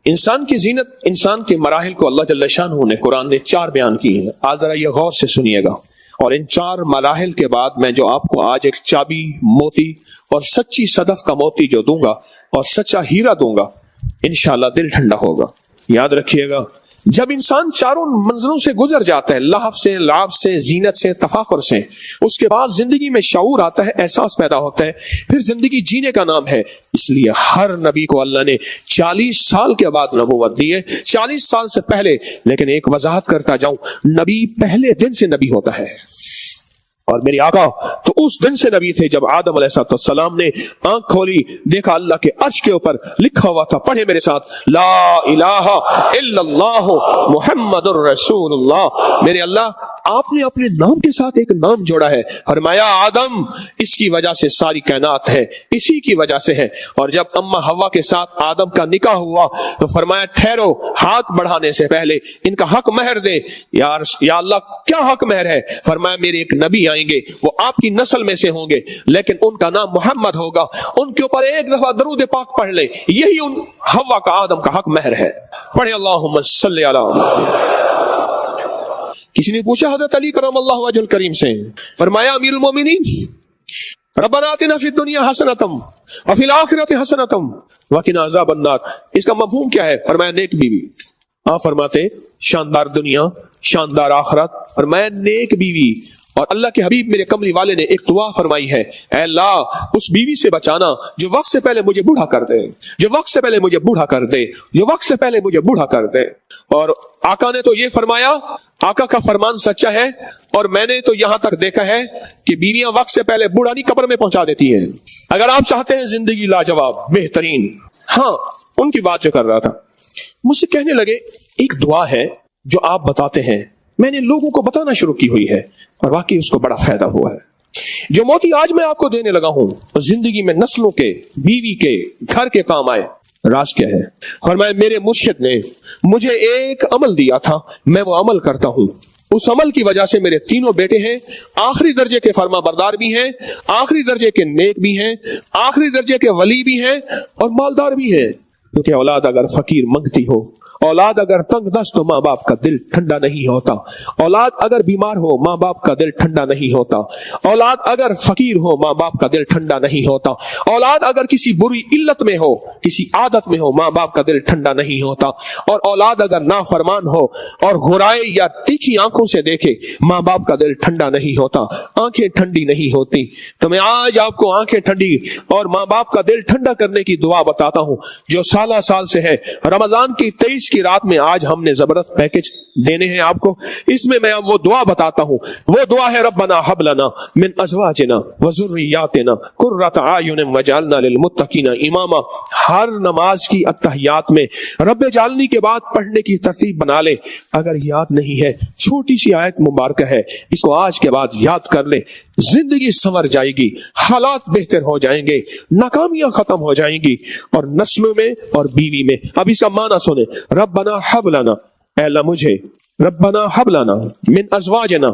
انسان کی زینت، انسان کے مراحل کو اللہ جل شانہ نے قرآن نے 4 بیان کی ہیں. آج ذرا یہ غور سے سنیے گا، اور ان 4 مراحل کے بعد میں جو آپ کو آج ایک چابی موتی اور سچی صدف کا موتی جو دوں گا اور سچا ہیرا دوں گا، انشاءاللہ دل ٹھنڈا ہوگا. یاد رکھیے گا، جب انسان 4 منزلوں سے گزر جاتا ہے، لہو سے، لعب سے، زینت سے، تفاخر سے، اس کے بعد زندگی میں شعور آتا ہے، احساس پیدا ہوتا ہے، پھر زندگی جینے کا نام ہے. اس لیے ہر نبی کو اللہ نے 40 سال کے بعد نبوت دی ہے، 40 سال سے پہلے. لیکن ایک وضاحت کرتا جاؤں، نبی پہلے دن سے نبی ہوتا ہے، اور میری آقا تو اس دن سے نبی تھے جب آدم علیہ السلام نے آنکھ کھولی، دیکھا اللہ کے عرش کے اوپر لکھا ہوا تھا، پڑھے میرے ساتھ، لا الہ الا اللہ محمد الرسول اللہ. میرے اللہ آپ نے اپنے نام کے ساتھ ایک نام جوڑا ہے، فرمایا آدم اس کی وجہ سے ساری کائنات ہے، اسی کی وجہ سے ہے. اور جب اما حوا کے ساتھ آدم کا نکاح ہوا تو فرمایا ٹھہرو، ہاتھ بڑھانے سے پہلے ان کا حق مہر دے. یا اللہ کیا حق مہر ہے؟ فرمایا میرے ایک نبی آئیں گے، وہ آپ کی نسل میں سے ہوں گے، لیکن ان کا نام محمد ہوگا، ان کے اوپر ایک دفعہ درود پاک پڑھ لے، یہی ان حوا کا آدم کا حق مہر ہے. پڑھے اللہم صلی علی محمد. کسی نے پوچھا حضرت علی کرم اللہ وجہ الکریم سے، فرمایا امیر المومنین ربنا آتنا فی الدنیا حسنۃ وفی الآخرۃ حسنۃ وقنا عذاب النار. اس کا مفہوم کیا ہے؟ فرمایا نیک بیوی. آپ فرماتے شاندار دنیا، شاندار آخرت، فرمایا نیک بیوی. اور اللہ کے حبیب میرے کملی والے نے ایک دعا فرمائی ہے، اے اللہ اس بیوی سے بچانا جو وقت سے پہلے مجھے بوڑھا کر دے، جو وقت سے پہلے مجھے بوڑھا کر دے، جو وقت سے پہلے مجھے بوڑھا کر دے. اور آقا نے تو یہ فرمایا، آقا کا فرمان سچا ہے، اور میں نے تو یہاں تک دیکھا ہے کہ بیویاں وقت سے پہلے بوڑھا نہیں قبر میں پہنچا دیتی ہیں. اگر آپ چاہتے ہیں زندگی لاجواب بہترین، ہاں ان کی بات جو کر رہا تھا، مجھ سے کہنے لگے ایک دعا ہے جو آپ بتاتے ہیں، میں نے لوگوں کو بتانا شروع کی ہوئی ہے اور واقعی اس کو بڑا فائدہ ہوا ہے. جو موتی آج میں آپ کو دینے لگا ہوں زندگی میں نسلوں کے، بیوی کے، گھر کے کام آئے. راز کیا ہے؟ فرمایا میرے مرشد نے مجھے ایک عمل دیا تھا، میں وہ عمل کرتا ہوں، اس عمل کی وجہ سے میرے 3 بیٹے ہیں، آخری درجے کے فرما بردار بھی ہیں، آخری درجے کے نیک بھی ہیں، آخری درجے کے ولی بھی ہیں، اور مالدار بھی ہیں. کیونکہ اولاد اگر فقیر منگتی ہو، اولاد اگر تنگ دست تو ماں باپ کا دل ٹھنڈا نہیں ہوتا، اولاد اگر بیمار ہو ماں باپ کا دل ٹھنڈا نہیں ہوتا، اولاد اگر فقیر ہو ماں باپ کا دل ٹھنڈا نہیں ہوتا، اولاد اگر کسی بری علت میں ہو، کسی عادت میں ہو، ماں باپ کا دل ٹھنڈا نہیں ہوتا، اور اولاد اگر نافرمان ہو اور غرائے یا تیکھی آنکھوں سے دیکھے، ماں باپ کا دل ٹھنڈا نہیں ہوتا، آنکھیں ٹھنڈی نہیں ہوتی. تو میں آج آپ کو آنکھیں ٹھنڈی اور ماں باپ کا دل ٹھنڈا کرنے کی دعا بتاتا ہوں جو سالہ سال سے ہے. رمضان کی 23 کی رات میں آج ہم نے زبردست پیکج دینے ہیں آپ کو. اس میں میں اب وہ دعا بتاتا ہوں، وہ دعا ہے ربنا حب لنا من ازواجنا وذریاتنا قرۃ اعین وجعلنا للمتقین اماما. ہر نماز کی اتحیات میں رب جعلنی کے بعد پڑھنے کی ترتیب بنا لے. اگر یاد نہیں ہے، چھوٹی سی آیت مبارکہ ہے، اس کو آج کے بعد یاد کر لے، زندگی سنور جائے گی، حالات بہتر ہو جائیں گے، ناکامیاں ختم ہو جائیں گی، اور نسلوں میں اور بیوی میں. اب اس کا معنی سنیں، ربنا حب لنا، اے اللہ مجھے، ربنا حب لنا من ازواجنا،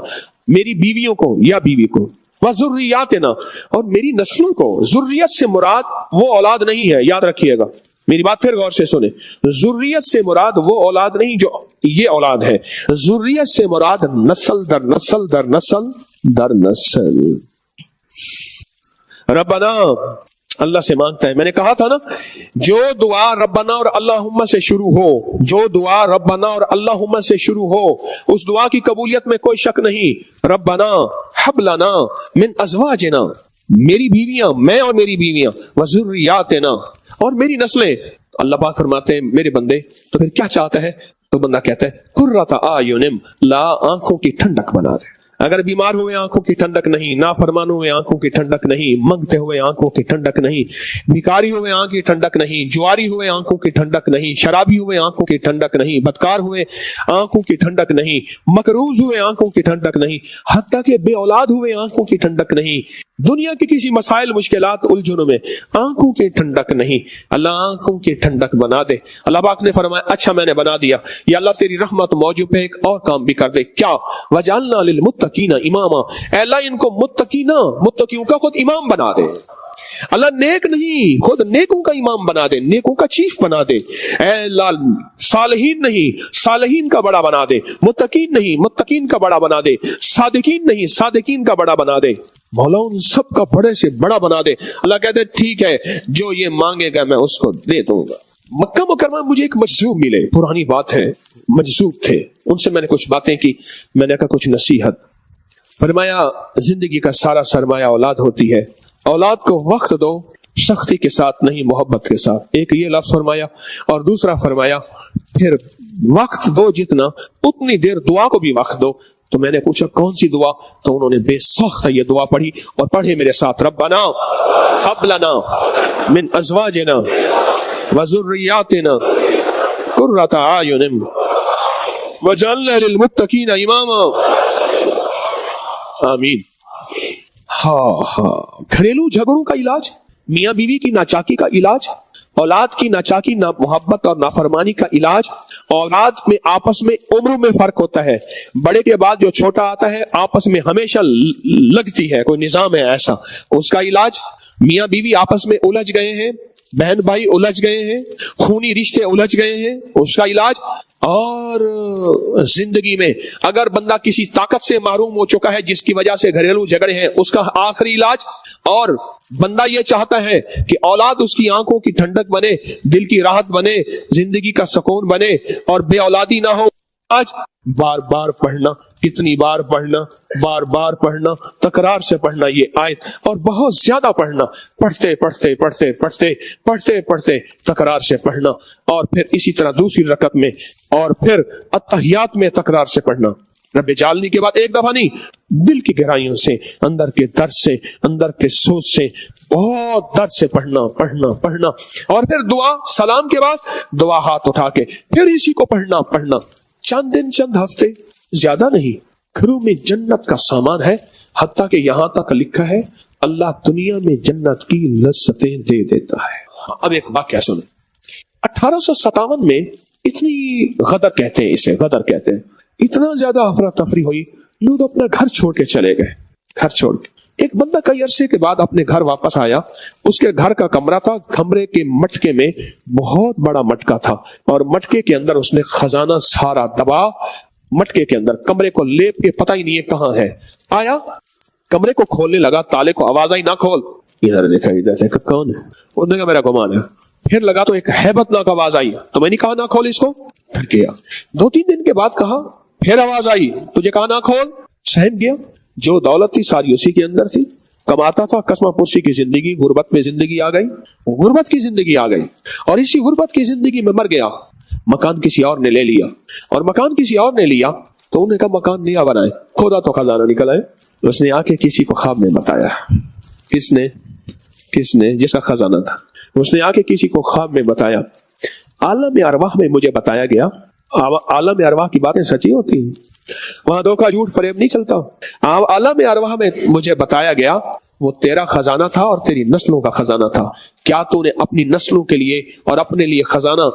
میری بیویوں کو یا بیوی کو، وذریاتنا، اور میری نسلوں کو. ذریت سے مراد وہ اولاد نہیں ہے، یاد رکھیے گا، میری بات پھر غور سے سنیں. ذریت سے مراد وہ اولاد نہیں جو یہ اولاد ہے، ذریت سے مراد نسل در نسل در نسل در نسل. ربنا اللہ سے مانگتا ہے. میں نے کہا تھا نا، جو دعا ربنا اور اللہم سے شروع ہو، جو دعا ربنا اور اللہم سے شروع ہو، اس دعا کی قبولیت میں کوئی شک نہیں. ربنا حب لنا من ازواجنا، میری بیویاں، میں اور میری بیویاں، وذریاتنا، اور میری نسلیں. اللہ پاک فرماتے ہیں میرے بندے تو پھر کیا چاہتا ہے؟ تو بندہ کہتا ہے قرۃ اعین، لا آنکھوں کی ٹھنڈک بنا دے. اگر بیمار ہوئے آنکھوں کی ٹھنڈک نہیں، نافرمان ہوئے آنکھوں کی ٹھنڈک نہیں، منگتے ہوئے آنکھوں کی ٹھنڈک نہیں، بھکاری ہوئے آنکھ کی ٹھنڈک نہیں، جواری ہوئے آنکھوں کی ٹھنڈک نہیں، شرابی ہوئے آنکھوں کی ٹھنڈک نہیں، بدکار ہوئے آنکھوں کی ٹھنڈک نہیں، مقروض ہوئے آنکھوں کی ٹھنڈک نہیں، حتیٰ کہ بے اولاد ہوئے آنکھوں کی ٹھنڈک نہیں، دنیا کی کسی مسائل مشکلات الجھنوں میں آنکھوں کی ٹھنڈک نہیں. اللہ آنکھوں کی ٹھنڈک بنا دے. اللہ پاک نے فرمایا اچھا میں نے بنا دیا. یا اللہ تیری رحمت موجود پہ ایک اور کام بھی کر دے. کیا؟ وجعلنا للمتقین اماما، اے اللہ ان کو متقیوں کا خود امام بنا دے. اللہ نیک نہیں, خود نیکوں کا امام بنا دے, نیکوں کا چیف بنا دے. اے اللہ صالحین نہیں, صالحین کا بڑا بنا دے. متقین نہیں, متقین کا بڑا بنا دے. صادقین نہیں, صادقین کا بڑا بنا دے. مولا ان سب کا بڑے سے بڑا بنا دے. اللہ کہتے ہیں ٹھیک ہے, جو یہ مانگے گا میں اس کو دے دوں گا. مکہ مکرمہ مجھے ایک مجذوب ملے, پرانی بات ہے, مجذوب تھے. ان سے میں نے کچھ باتیں کی, میں نے کہا کچھ نصیحت. فرمایا زندگی کا سارا سرمایہ اولاد ہوتی ہے, اولاد کو وقت دو, سختی کے ساتھ نہیں محبت کے ساتھ. ایک یہ لفظ فرمایا, اور دوسرا فرمایا پھر وقت دو جتنا اتنی دیر دعا کو بھی وقت دو. تو میں نے پوچھا کون سی دعا؟ تو انہوں نے بے سخت یہ دعا پڑھی, اور پڑھے میرے ساتھ, ربنا ہب لنا من ازواجنا وذریاتنا قرۃ اعین وجعلنا للمتقین اماما. آمین. گھریلو جھگڑوں کا علاج, میاں بیوی کی ناچاکی کا علاج, اولاد کی ناچاکی, محبت اور نافرمانی کا علاج. اولاد میں آپس میں عمروں میں فرق ہوتا ہے, بڑے کے بعد جو چھوٹا آتا ہے آپس میں ہمیشہ لگتی ہے, کوئی نظام ہے ایسا, اس کا علاج. میاں بیوی آپس میں الجھ گئے ہیں, بہن بھائی الجھ گئے ہیں, خونی رشتے الجھ گئے ہیں, اس کا علاج. اور زندگی میں اگر بندہ کسی طاقت سے محروم ہو چکا ہے جس کی وجہ سے گھریلو جھگڑے ہیں, اس کا آخری علاج. اور بندہ یہ چاہتا ہے کہ اولاد اس کی آنکھوں کی ٹھنڈک بنے, دل کی راحت بنے, زندگی کا سکون بنے, اور بے اولادی نہ ہو. آج بار بار پڑھنا, کتنی بار پڑھنا, بار بار پڑھنا, تکرار سے پڑھنا یہ آیت, اور بہت زیادہ پڑھنا, پڑھتے پڑھتے پڑھتے پڑھتے پڑھتے پڑھتے تکرار سے پڑھنا. اور پھر اسی طرح دوسری رکعت میں, اور پھر التحیات میں تکرار سے پڑھنا. رب جعلنی کے بعد ایک دفعہ نہیں, دل کی گہرائیوں سے, اندر کے درد سے, اندر کے سوچ سے, بہت درد سے پڑھنا پڑھنا پڑھنا. اور پھر دعا, سلام کے بعد دعا ہاتھ اٹھا کے پھر اسی کو پڑھنا پڑھنا. چند دن, چند ہفتے, زیادہ نہیں. گھروں میں جنت کا سامان ہے, حتیٰ کہ یہاں تک لکھا ہے اللہ دنیا میں جنت کی لذتیں دے دیتا ہے. اب ایک واقعہ سنیں. 1857 میں اتنی غدر کہتے ہیں, اسے غدر کہتے ہیں, اتنا زیادہ افراتفری ہوئی, لوگ اپنا گھر چھوڑ کے چلے گئے, گھر چھوڑ کے. ایک بندہ کئی عرصے کے بعد اپنے گھر واپس آیا. اس کے گھر کا کمرہ تھا, کمرے کے مٹکے میں بہت بڑا مٹکا تھا, اور مٹکے کے اندر اس نے خزانہ سارا دبا, مٹکے کے اندر کمرے کو لیپ کے پتہ ہی نہیں ہے کہاں ہے. آیا, کمرے کو کھولنے لگا, تالے کو آواز آئی نہ کھول. ادھر دیکھا, ادھر دیکھا, کون ہے؟ انہوں نے کہا میرا گمان ہے. پھر لگا تو ایک ہیبت ناک آواز آئی, تو میں نے کہا نہ کھول اس کو. پھر کیا, 2-3 دن کے بعد کہا, پھر آواز آئی, تجھے کہا نہ کھول. سہم گیا. جو دولت تھی ساری اسی کے اندر تھی, کماتا تھا, قسمہ پرسی کی زندگی, غربت میں زندگی آ گئی, غربت کی زندگی آ گئی, اور اسی غربت کی زندگی میں مر گیا. مکان کسی اور نے لے لیا, اور مکان کسی اور نے لیا تو انہوں نے کہا مکان نیا بنائے. کھودا تو خزانہ نکل آئے. اس نے آ کے کسی کو خواب میں بتایا. کس نے جس کا خزانہ تھا, اس نے آ کے کسی کو خواب میں بتایا. عالم ارواح میں مجھے بتایا گیا, عالم ارواح کی باتیں سچی ہوتی ہیں, وہاں دھوکہ جھوٹ فریب نہیں چلتا. عالم ارواح میں مجھے بتایا گیا وہ تیرا خزانہ تھا اور تیری نسلوں کا خزانہ تھا. کیا تو نے اپنی نسلوں کے لیے اور اپنے لیے خزانہ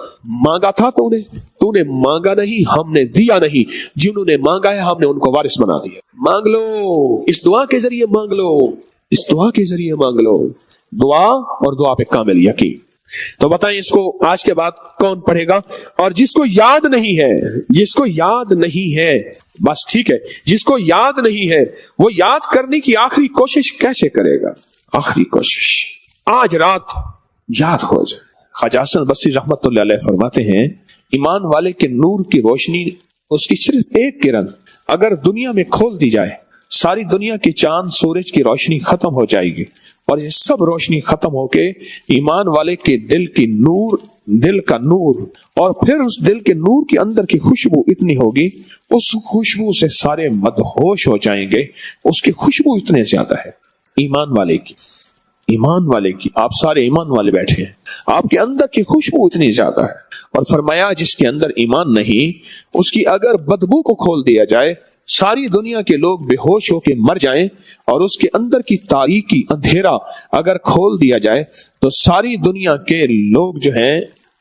مانگا تھا؟ تو نے مانگا نہیں, ہم نے دیا نہیں. جنہوں نے مانگا ہے ہم نے ان کو وارث بنا دیا. مانگ لو, اس دعا کے ذریعے مانگ لو, اس دعا کے ذریعے مانگ لو. دعا اور دعا پہ کامل یقین. تو بتائیں اس کو آج کے بعد کون پڑھے گا؟ اور جس کو یاد نہیں ہے, جس کو یاد نہیں ہے, بس ٹھیک ہے, جس کو یاد نہیں ہے وہ یاد کرنے کی آخری کوشش کیسے کرے گا؟ آخری کوشش آج رات یاد ہو جائے. خواجہ حسن بصری رحمت اللہ علیہ فرماتے ہیں, ایمان والے کے نور کی روشنی, اس کی صرف ایک کرن اگر دنیا میں کھول دی جائے, ساری دنیا کی چاند سورج کی روشنی ختم ہو جائے گی, اور یہ سب روشنی ختم ہو کے ایمان والے کے دل کی نور, دل کا نور, اور پھر اس دل کے نور کے اندر کی خوشبو اتنی ہوگی, اس خوشبو سے سارے مدہوش ہو جائیں گے. اس کی خوشبو اتنے زیادہ ہے ایمان والے کی, ایمان والے کی. آپ سارے ایمان والے بیٹھے ہیں, آپ کے اندر کی خوشبو اتنی زیادہ ہے. اور فرمایا جس کے اندر ایمان نہیں, اس کی اگر بدبو کو کھول دیا جائے, ساری دنیا کے لوگ بے ہوش ہو کے مر جائیں, اور اس کے اندر کی تاریکی اندھیرا اگر کھول دیا جائے تو ساری دنیا کے لوگ جو ہیں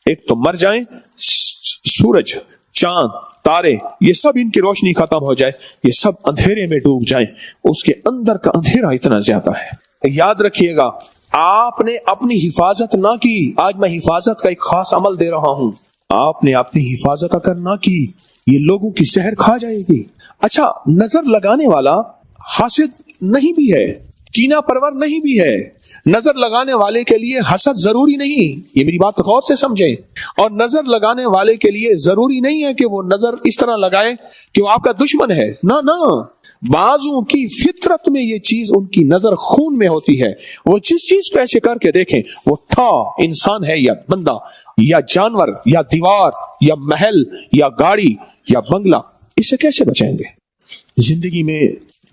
ایک تو مر جائیں, سورج, چاند, تارے, یہ سب ان کی روشنی ختم ہو جائے, یہ سب اندھیرے میں ڈوب جائیں. اس کے اندر کا اندھیرا اتنا زیادہ ہے. یاد رکھیے گا, آپ نے اپنی حفاظت نہ کی، آج میں حفاظت کا ایک خاص عمل دے رہا ہوں، آپ نے اپنی حفاظت اگر نہ کی یہ لوگوں کی زہر کھا جائے گی۔ اچھا، نظر لگانے والا حاسد نہیں بھی ہے، کینہ پرور نہیں بھی ہے۔ نظر لگانے والے کے لیے حسد ضروری نہیں، یہ میری بات غور سے سمجھیں، اور نظر لگانے والے کے لیے ضروری نہیں ہے کہ وہ نظر اس طرح لگائے کہ وہ آپ کا دشمن ہے، نہ، بعضوں کی فطرت میں یہ چیز ان کی نظر خون میں ہوتی ہے، وہ جس چیز کو ایسے کر کے دیکھیں، وہ تھا انسان ہے یا بندہ یا جانور یا دیوار یا محل یا گاڑی یا بنگلہ، اس سے کیسے بچیں گے؟ زندگی میں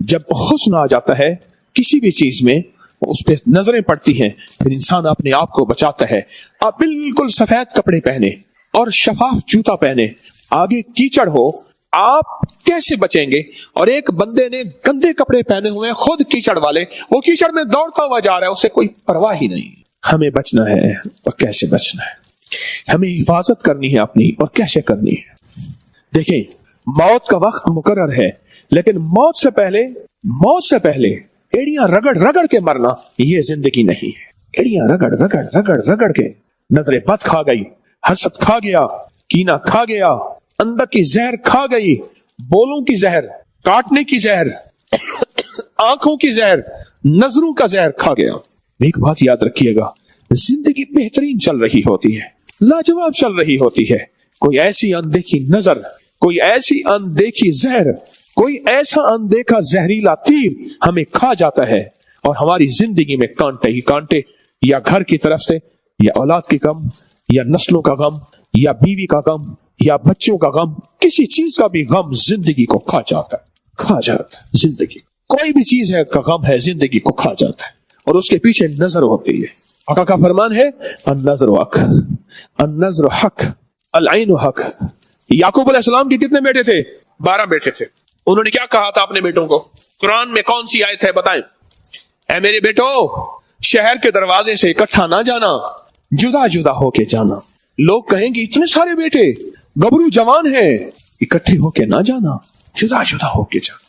جب حسن آ جاتا ہے کسی بھی چیز میں، اس پہ نظریں پڑتی ہیں، پھر انسان اپنے آپ کو بچاتا ہے۔ آپ بالکل سفید کپڑے پہنے اور شفاف جوتا پہنے، آگے کیچڑ ہو، آپ کیسے بچیں گے؟ اور ایک بندے نے گندے کپڑے پہنے ہوئے خود کیچڑ والے، وہ کیچڑ میں دوڑتا ہوا جا رہا ہے، اسے کوئی پرواہ ہی نہیں۔ ہمیں بچنا ہے، اور کیسے بچنا ہے؟ ہمیں حفاظت کرنی ہے اپنی، اور کیسے کرنی ہے؟ دیکھیں، موت کا وقت مقرر ہے، لیکن موت سے پہلے ایڑیاں رگڑ کے مرنا یہ زندگی نہیں ہے۔ ایڑیاں رگڑ کے، نظر بد کھا گئی، حسد کھا گیا، کینہ کھا گیا، اندر کی زہر کھا گئی، بولوں کی زہر، کاٹنے کی زہر، آنکھوں کی زہر، نظروں کا زہر کھا گیا۔ ایک بات یاد رکھیے گا، زندگی بہترین چل رہی ہوتی ہے، لاجواب چل رہی ہوتی ہے، کوئی ایسی اندیکھی نظر، کوئی ایسی اندیکھی زہر، کوئی ایسا اندیکھا زہریلا تیر ہمیں کھا جاتا ہے، اور ہماری زندگی میں کانٹے ہی کانٹے، یا گھر کی طرف سے، یا اولاد کی غم، یا نسلوں کا غم، یا بیوی کا غم، یا بچوں کا غم، کسی چیز کا بھی غم زندگی کو کھا جاتا ہے۔ زندگی کوئی بھی چیز ہے کا غم ہے، زندگی کو کھا جاتا ہے، اور اس کے پیچھے نظر ہوتی ہے۔ آقا کا فرمان ہے، النظر حق، النظر حق، العین حق۔ یعقوب علیہ السلام کے کتنے بیٹے تھے؟ 12 بیٹے تھے۔ انہوں نے کیا کہا تھا اپنے بیٹوں کو؟ قرآن میں کون سی آیت ہے بتائیں؟ اے میرے بیٹو، شہر کے دروازے سے اکٹھا نہ جانا، جدا جدا ہو کے جانا۔ لوگ کہیں گے اتنے سارے بیٹے، گبرو جوان ہیں، اکٹھے ہو کے نہ جانا، جدا جدا ہو کے جانا۔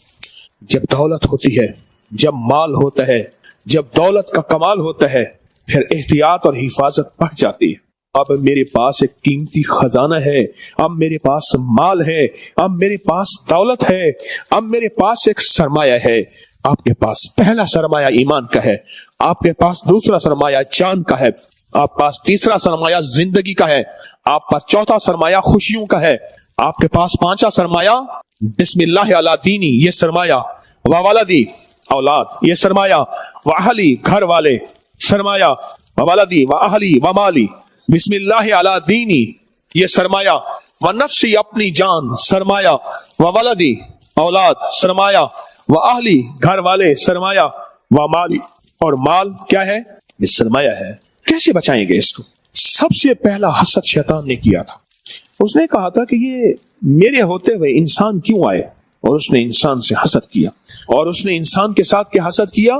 جب دولت ہوتی ہے، جب مال ہوتا ہے، جب دولت کا کمال ہوتا ہے، پھر احتیاط اور حفاظت بڑھ جاتی ہے۔ اب میرے پاس ایک قیمتی خزانہ ہے، اب میرے پاس مال ہے، اب میرے پاس دولت ہے، اب میرے پاس ایک سرمایہ ہے۔ آپ کے پاس پہلا سرمایہ ایمان کا ہے، آپ کے پاس دوسرا سرمایہ جان کا ہے، آپ پاس تیسرا سرمایہ زندگی کا ہے، آپ پاس چوتھا سرمایہ خوشیوں کا ہے، آپ کے پاس پانچواں سرمایہ بسم اللہ علی دینی، یہ سرمایہ، وولدی اولاد، یہ سرمایہ، واہلی گھر والے، سرمایہ، وولدی واہلی ومالی، بسم اللہ علی دینی، یہ سرمایہ، ونفسی اپنی جان، سرمایہ، وولدی اولاد، سرمایہ، واہلی گھر والے، سرمایہ، ومالی، اور مال کیا ہے؟ یہ سرمایہ ہے۔ کیسے بچائیں گے اس کو؟ سب سے پہلا حسد شیطان نے کیا تھا۔ اس نے کہا تھا کہ یہ میرے ہوتے ہوئے انسان کیوں آئے، اور اس نے انسان سے حسد کیا۔ اور اس نے انسان کے ساتھ کیا حسد کیا؟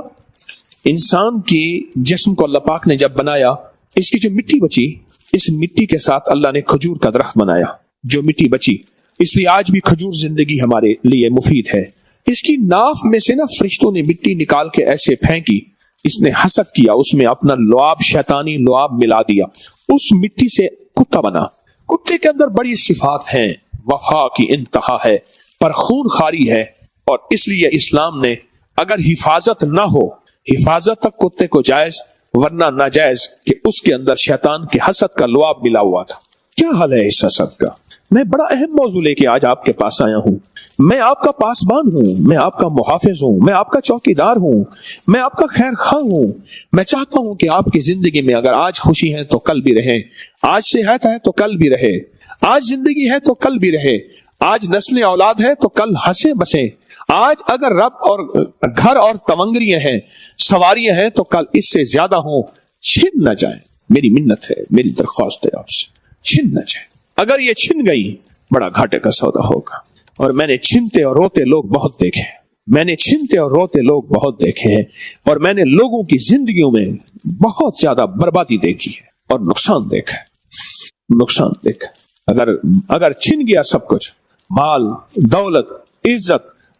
انسان کی جسم کو اللہ پاک نے جب بنایا، اس کی جو مٹی بچی، اس مٹی کے ساتھ اللہ نے کھجور کا درخت بنایا۔ جو مٹی بچی، اس لیے آج بھی کھجور زندگی ہمارے لیے مفید ہے۔ اس کی ناف میں سے فرشتوں نے مٹی نکال کے ایسے پھینکی، اس نے حسد کیا، اس میں اپنا لعاب، شیطانی لعاب ملا دیا، اس مٹی سے کتا بنا۔ کتے کے اندر بڑی صفات ہیں، وفا کی انتہا ہے، پر خون خاری ہے، اور اس لیے اسلام نے اگر حفاظت نہ ہو، حفاظت تک کتے کو جائز، ورنہ ناجائز، کہ اس کے اندر شیطان کے حسد کا لعاب ملا ہوا تھا۔ کیا حل ہے اس حسد کا؟ میں بڑا اہم موضوع لے کے آج آپ کے پاس آیا ہوں۔ میں آپ کا پاسبان ہوں، میں آپ کا محافظ ہوں، میں آپ کا چوکیدار ہوں، میں آپ کا خیر خواہ ہوں۔ میں چاہتا ہوں کہ آپ کی زندگی میں اگر آج خوشی ہے تو کل بھی رہے، آج صحت ہے تو کل بھی رہے، آج زندگی ہے تو کل بھی رہے، آج نسل اولاد ہے تو کل ہنسے بسیں، آج اگر رب اور گھر اور تمنگریاں ہیں، سواریاں ہیں، تو کل اس سے زیادہ ہوں، چھن نہ جائیں۔ میری منت ہے، میری درخواست ہے آپ سے، چھن نہ جائیں۔ اگر یہ چھن گئی، بڑا گھاٹے کا سودا ہوگا۔ اور میں نے چھنتے اور روتے لوگ بہت دیکھے، میں نے چھنتے اور روتے لوگ بہت دیکھے ہیں، اور میں نے لوگوں کی زندگیوں میں بہت زیادہ بربادی دیکھی ہے اور نقصان دیکھا ہے، نقصان دیکھا۔ اگر چھن گیا سب کچھ، مال، دولت، عزت،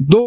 2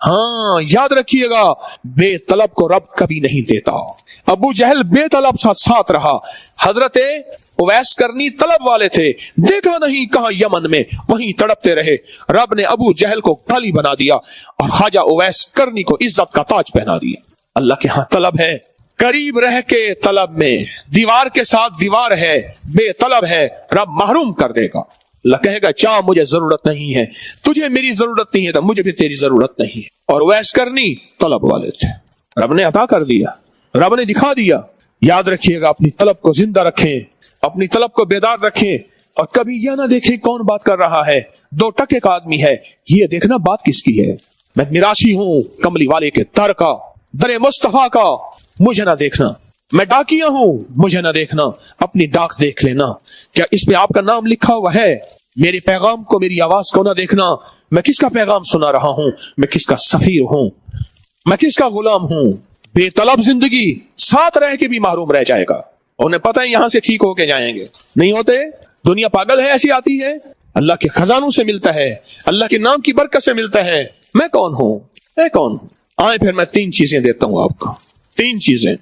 ہاں یاد رکھیے گا، بے طلب کو رب کبھی نہیں دیتا۔ ابو جہل بے طلب ساتھ رہا، حضرت اویس کرنی طلب والے تھے، دیکھا نہیں کہاں یمن میں، وہیں تڑپتے رہے۔ رب نے ابو جہل کو گالی بنا دیا اور خواجہ اویس کرنی کو عزت کا تاج پہنا دیا۔ اللہ کے ہاں طلب ہے، قریب رہ کے طلب میں، دیوار کے ساتھ دیوار ہے، بے طلب ہے، رب محروم کر دے گا۔ اللہ کہے گا چاہ مجھے ضرورت نہیں ہے، تجھے میری ضرورت نہیں ہے تو مجھے بھی تیری ضرورت نہیں ہے۔ اور اویس کرنی طلب والے تھے، رب نے عطا کر دیا، رب نے دکھا دیا۔ یاد رکھیے گا، اپنی طلب کو زندہ رکھیں، اپنی طلب کو بیدار رکھیں، اور کبھی یہ نہ دیکھیں کون بات کر رہا ہے، 2 ٹکے کا آدمی ہے، یہ دیکھنا بات کس کی ہے۔ میں میراثی ہوں کملی والے کے در کا، در مصطفیٰ کا، مجھے نہ دیکھنا۔ میں ڈاکیا ہوں، مجھے نہ دیکھنا، اپنی ڈاک دیکھ لینا، کیا اس پہ آپ کا نام لکھا ہوا ہے؟ میرے پیغام کو، میری آواز کو نہ دیکھنا، میں کس کا پیغام سنا رہا ہوں، میں کس کا سفیر ہوں، میں کس کا غلام ہوں۔ بے طلب زندگی ساتھ رہ کے بھی محروم رہ جائے گا، انہیں پتہ ہے یہاں سے ٹھیک ہو کے جائیں گے، نہیں ہوتے۔ دنیا پاگل ہے، ایسی آتی ہے، اللہ کے خزانوں سے ملتا ہے، اللہ کے نام کی برکت سے ملتا ہے۔ میں کون ہوں، میں کون ہوں؟ آئے پھر میں 3 چیزیں دیتا ہوں آپ کو، 3 چیزیں۔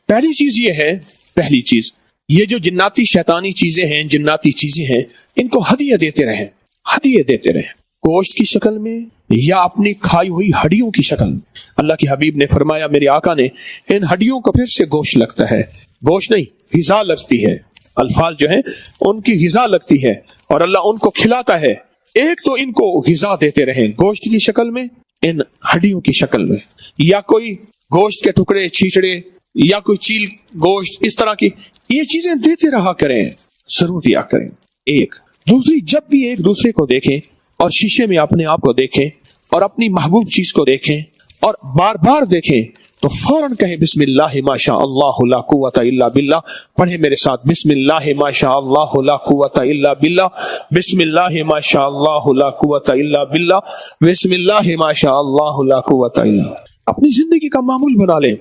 پہلی چیز یہ ہے، پہلی چیز یہ جو جناتی شیطانی چیزیں ہیں، جناتی چیزیں ہیں، ان کو ہدیہ دیتے رہیں، ہدیہ دیتے رہیں، گوشت کی شکل میں یا اپنی کھائی ہوئی ہڈیوں کی شکل میں۔ اللہ کے حبیب نے فرمایا، میرے آقا نے، ان ہڈیوں کو پھر سے گوشت لگتا ہے، گوشت نہیں غذا لگتی ہے، الفاظ جو ہیں ان کی غذا لگتی ہے، اور اللہ ان کو کھلاتا ہے۔ ایک تو ان کو غذا دیتے رہیں گوشت کی شکل میں، ان ہڈیوں کی شکل میں، یا کوئی گوشت کے ٹکڑے، چھیچڑے، یا کوئی چیل گوشت، اس طرح کی یہ چیزیں دیتے رہا کریں، ضرور دیا کریں۔ ایک دوسری، جب بھی ایک دوسرے کو دیکھیں اور شیشے میں اپنے آپ کو دیکھیں اور اپنی محبوب چیز کو دیکھیں اور بار بار دیکھیں تو فوراً کہیں بسم اللہ ما شاء اللہ لا قوت الا باللہ۔ پڑھیں میرے ساتھ، بسم اللہ ما شاء اللہ لا قوت الا باللہ، بسم اللہ ما شاء اللہ لا قوت الا باللہ، بسم اللہ ما شاء اللہ لا قوت الا۔ اپنی زندگی کا معمول بنا لیں،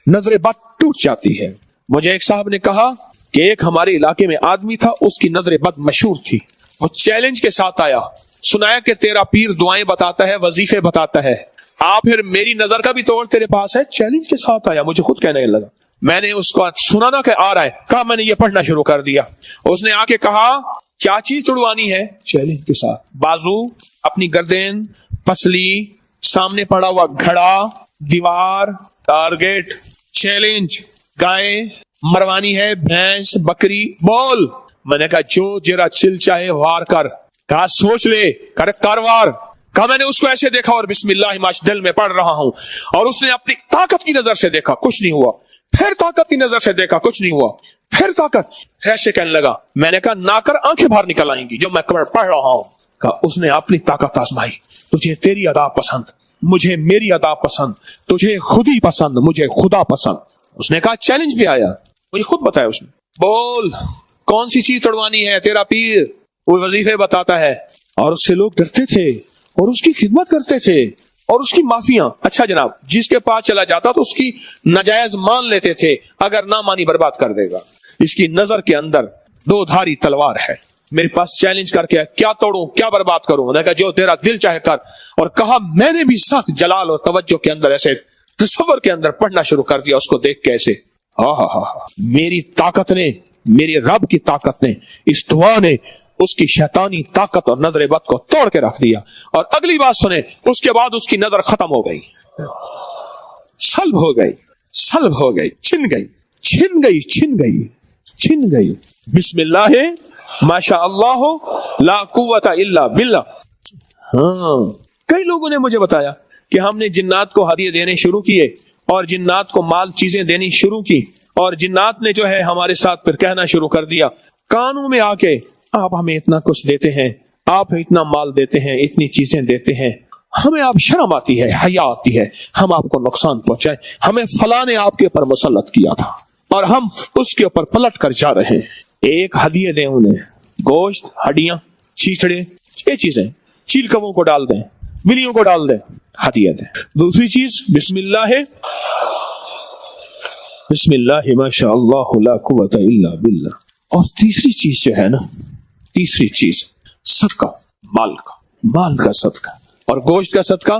نظر بد ٹوٹ جاتی ہے۔ مجھے ایک صاحب نے کہا کہ ایک ہمارے علاقے میں آدمی تھا، اس کی نظر بد مشہور تھی، وہ چیلنج کے ساتھ آیا، سنایا کہ تیرا پیر دعائیں بتاتا ہے، وظیفے بتاتا ہے، پھر میری نظر کا بھی توڑ تیرے پاس ہے۔ چیلنج کے ساتھ آیا، مجھے خود کہنے لگا، میں نے اس کو سنانا کہ آ رہا ہے، کہا میں نے یہ پڑھنا شروع کر دیا۔ اس نے آ کے کہا کیا چیز توڑوانی ہے؟ چیلنج کے ساتھ، بازو، اپنی گردن، پسلی، سامنے پڑا ہوا گھڑا، دیوار، ٹارگیٹ، چیلنج، گائے مروانی ہے، بھینس، بکری، بول۔ میں نے کہا جو جرا چل چاہے وار کر، کہا سوچ لے، کر کاروار۔ کہا میں نے اس کو ایسے دیکھا اور بسم اللہ ماش دل میں پڑھ رہا ہوں، اور اس نے اپنی طاقت کی نظر سے دیکھا، کچھ نہیں ہوا، پھر طاقت کی نظر سے دیکھا، کچھ نہیں ہوا، پھر طاقت، ایسے کہنے لگا۔ میں نے کہا نہ کر، آنکھیں باہر نکل آئیں گی جو میں پڑھ رہا ہوں۔ کہا اس نے اپنی طاقت آزمائی، تجھے تیری ادا پسند، مجھے میری ادا پسند، تجھے خود ہی پسند، مجھے خدا پسند۔ اس نے کہا چیلنج بھی آیا، مجھے خود بتایا اس نے، بول کون سی چیز توڑوانی ہے؟ تیرا پیر وہ وظیفے بتاتا ہے، اور اس سے لوگ ڈرتے تھے اور اس کی خدمت کرتے تھے اور اس کی معافیاں۔ اچھا جناب، جس کے پاس چلا جاتا تو اس کی ناجائز مان لیتے تھے، اگر نہ مانی برباد کر دے گا۔ اس کی نظر کے اندر 2 دھاری تلوار ہے، میرے پاس چیلنج کر کے کیا توڑوں، کیا برباد کروں؟ میں نے کہا جو تیرا دل چاہے کر۔ اور کہا میں نے بھی سخت جلال اور توجہ کے اندر ایسے تصور کے اندر پڑھنا شروع کر دیا، اس کو دیکھ کے ایسے میری طاقت نے، میری رب کی طاقت نے، اس دعا نے اس کی شیطانی طاقت اور نظر بد کو توڑ کے رکھ دیا۔ اور اگلی بات سنیں، اس کے بعد اس کی نظر ختم ہو گئی، سلب ہو گئی، سلب ہو گئی، چھن گئی، چھن گئی، چھن گئی، چھن گئی۔ بسم اللہ ما شاء اللہ لا قوت الا باللہ۔ ہاں، کئی لوگوں نے مجھے بتایا کہ ہم نے جنات کو ہدیے دینے شروع کیے اور جنات کو مال چیزیں دینی شروع کی، اور جنات نے جو ہے ہمارے ساتھ پھر کہنا شروع کر دیا کانوں میں آ کے، آپ ہمیں اتنا کچھ دیتے ہیں، آپ اتنا مال دیتے ہیں، اتنی چیزیں دیتے ہیں، ہمیں آپ شرم آتی ہے، حیا آتی ہے، ہم آپ کو نقصان پہنچائے، ہمیں فلاں نے آپ کے اوپر مسلط کیا تھا اور ہم اس کے اوپر پلٹ کر جا رہے ہیں۔ ایک ہدیے دیں انہیں، گوشت، ہڈیاں، چھیچڑے، یہ چیزیں، چیل کبوں کو ڈال دیں، بلیوں کو ڈال دیں، ہدیہ دیں۔ دوسری چیز بسم اللہ ہے، بسم اللہ ما شاء اللہ لا قوت الا باللہ۔ اور تیسری چیز جو ہے نا، تیسری چیز صدقہ، مال کا صدقہ، اور گوشت کا صدقہ